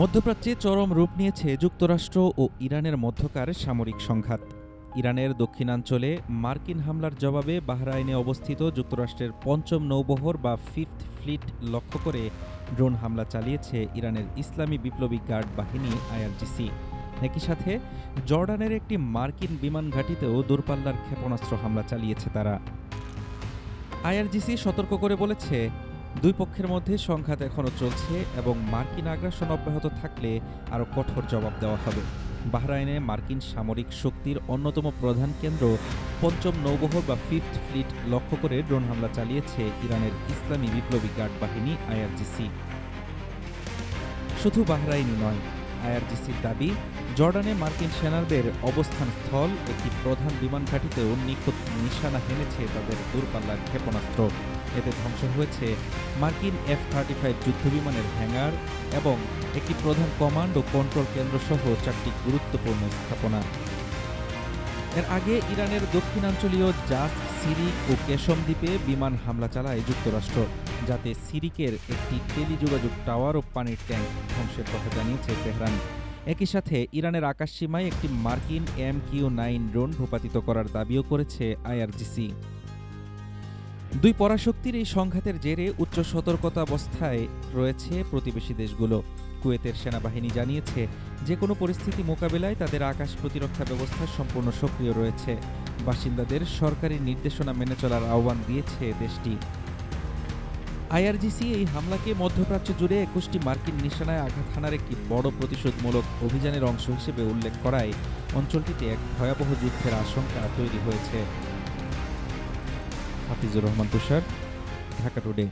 মধ্যপ্রাচ্যে চরম রূপ নিয়েছে যুক্তরাষ্ট্র ও ইরানের মধ্যকার সামরিক সংঘাত। ইরানের দক্ষিণাঞ্চলে মার্কিন হামলার জবাবে বাহরাইনে অবস্থিত যুক্তরাষ্ট্রের পঞ্চম নৌবহর বা ফিফথ ফ্লিট লক্ষ্য করে ড্রোন হামলা চালিয়েছে ইরানের ইসলামী বিপ্লবী গার্ড বাহিনী আইআরজিসি। একই সাথে জর্ডানের একটি মার্কিন বিমান ঘাঁটিতেও দূরপাল্লার ক্ষেপণাস্ত্র হামলা চালিয়েছে তারা। আইআরজিসি সতর্ক করে বলেছে, দুই পক্ষের মধ্যে সংঘাত এখনও চলছে এবং মার্কিন আগ্রাসন অব্যাহত থাকলে আরও কঠোর জবাব দেওয়া হবে। বাহরাইনে মার্কিন সামরিক শক্তির অন্যতম প্রধান কেন্দ্র পঞ্চম নৌবহর বা ফিফথ ফ্লিট লক্ষ্য করে ড্রোন হামলা চালিয়েছে ইরানের ইসলামী বিপ্লবী গার্ড বাহিনী আইআরজিসি। শুধু বাহরাইনই নয়, আইআরজিসির দাবি জর্ডানে মার্কিন সেনাদের অবস্থান স্থল একটি প্রধান বিমান ঘাঁটিতেও নিখুঁত নিশানা হেনেছে তাদের দূরপাল্লার ক্ষেপণাস্ত্র। এতে ধ্বংস হয়েছে মার্কিন F-35 যুদ্ধবিমানের হ্যাঙ্গার এবং একটি প্রধান কমান্ড ও কন্ট্রোল কেন্দ্র সহ 4টি গুরুত্বপূর্ণ স্থাপনা। এর আগে ইরানের দক্ষিণাঞ্চলীয় জাস্ক, সিরিক ও কেশম দ্বীপে বিমান হামলা চালায় যুক্তরাষ্ট্র, যাতে সিরিকের একটি টেলিযোগাযোগ টাওয়ার ও পানির ট্যাঙ্ক ধ্বংসের কথা জানিয়েছে তেহরান। একই সাথে ইরানের আকাশসীমায় একটি মার্কিন MQ-9 ড্রোন ভূপাতিত করার দাবিও করেছে আইআরজিসি। দুই পরাশক্তির এই সংঘাতের জেরে উচ্চ সতর্কতাবস্থায় রয়েছে প্রতিবেশী দেশগুলো। কুয়েতের সেনাবাহিনী জানিয়েছে, যে কোনো পরিস্থিতি মোকাবিলায় তাদের আকাশ প্রতিরক্ষা ব্যবস্থা সম্পূর্ণ সক্রিয় রয়েছে। বাসিন্দাদের সরকারি নির্দেশনা মেনে চলার আহ্বান দিয়েছে দেশটি। আইআরজিসি এই হামলাকে মধ্যপ্রাচ্য জুড়ে 21টি মার্কিন নিশানায় আঘাত হানার একটি বড় প্রতিশোধমূলক অভিযানের অংশ হিসেবে উল্লেখ করায় অঞ্চলটিতে এক ভয়াবহ যুদ্ধের আশঙ্কা তৈরি হয়েছে। হাফিজুর রহমান তুষার, ঢাকা টুডে।